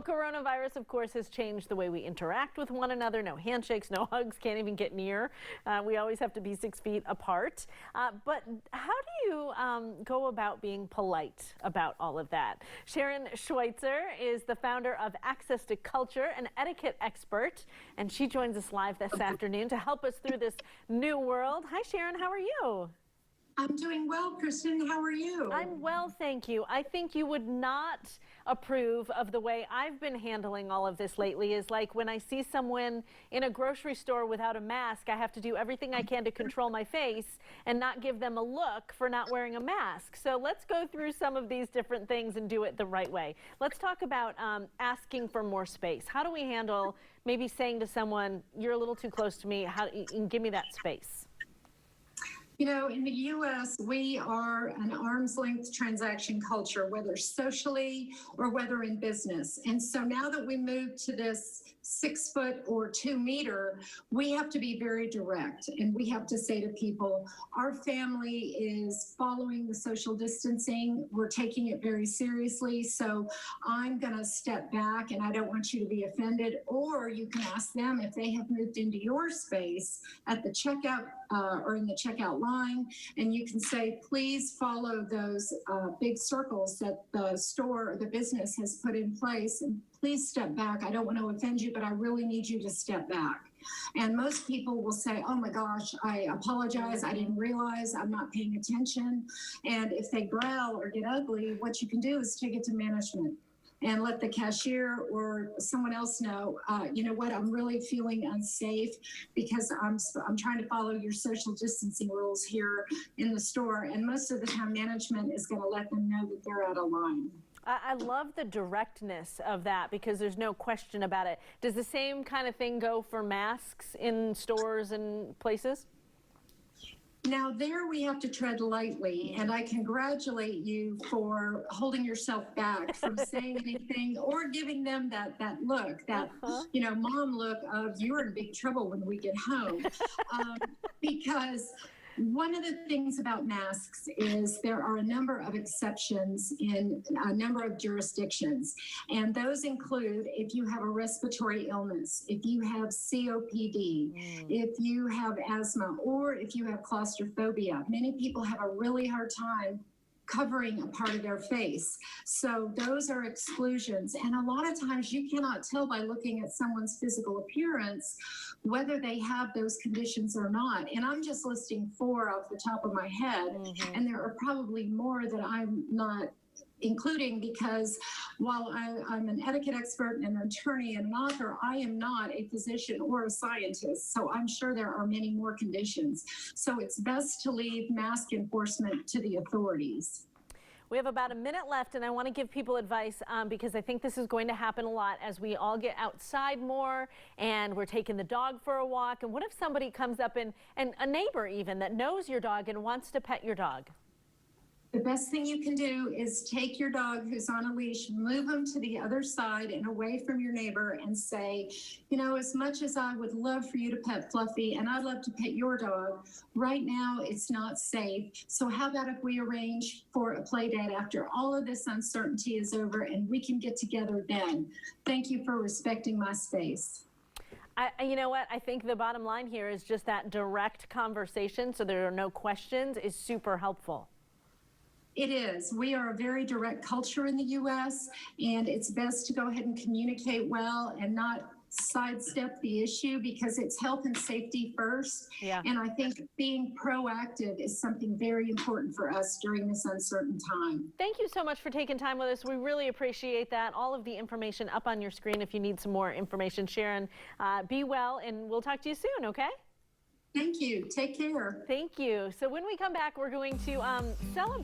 Well, coronavirus, of course, has changed the way we interact with one another. No handshakes, no hugs, can't even get near. We always have to be 6 feet apart. But how do you go about being polite about all of that? Sharon Schweitzer is the founder of Access to Culture, an etiquette expert, and she joins us live this afternoon to help us through this new world. Hi, Sharon, how are you? I'm doing well, Kristen. How are you? I'm well, thank you. I think you would not approve of the way I've been handling all of this lately. Is like when I see someone in a grocery store without a mask, I have to do everything I can to control my face and not give them a look for not wearing a mask. So let's go through some of these different things and do it the right way. Let's talk about asking for more space. How do we handle maybe saying to someone, you're a little too close to me, give me that space? You know, in the U.S., we are an arm's length transaction culture, whether socially or whether in business. And so now that we move to this 6 foot or 2 meter, we have to be very direct. And we have to say to people, our family is following the social distancing. We're taking it very seriously. So I'm going to step back and I don't want you to be offended. Or you can ask them if they have moved into your space at the checkout or in the checkout line, and you can say, please follow those big circles that the store or the business has put in place, and please step back. I don't want to offend you, but I really need you to step back. And most people will say, oh my gosh, I apologize. I didn't realize, I'm not paying attention. And if they growl or get ugly, what you can do is take it to management and let the cashier or someone else know, you know what, I'm really feeling unsafe because I'm trying to follow your social distancing rules here in the store. And most of the time, management is going to let them know that they're out of line. I love the directness of that because there's no question about it. Does the same kind of thing go for masks in stores and places? Now there we have to tread lightly, and I congratulate you for holding yourself back from saying anything or giving them that look, that you know, mom look of you're in big trouble when we get home, because one of the things about masks is there are a number of exceptions in a number of jurisdictions. And those include if you have a respiratory illness, if you have COPD, if you have asthma, or if you have claustrophobia. Many people have a really hard time covering a part of their face. So those are exclusions. And a lot of times you cannot tell by looking at someone's physical appearance whether they have those conditions or not. And I'm just listing 4 off the top of my head. And there are probably more that I'm not including, because while I'm an etiquette expert and an attorney and an author, I am not a physician or a scientist. So I'm sure there are many more conditions. So it's best to leave mask enforcement to the authorities. We have about a minute left, and I want to give people advice because I think this is going to happen a lot as we all get outside more and we're taking the dog for a walk. And what if somebody comes up and a neighbor even that knows your dog and wants to pet your dog? The best thing you can do is take your dog who's on a leash, move him to the other side and away from your neighbor and say, you know, as much as I would love for you to pet Fluffy and I'd love to pet your dog, right now it's not safe. So how about if we arrange for a play date after all of this uncertainty is over and we can get together then? Thank you for respecting my space. You know what? I think the bottom line here is just that direct conversation, so there are no questions, is super helpful. It is. We are a very direct culture in the U.S., and it's best to go ahead and communicate well and not sidestep the issue because it's health and safety first. Yeah. And I think being proactive is something very important for us during this uncertain time. Thank you so much for taking time with us. We really appreciate that. All of the information up on your screen if you need some more information. Sharon, be well, and we'll talk to you soon, okay? Thank you. Take care. Thank you. So when we come back, we're going to celebrate.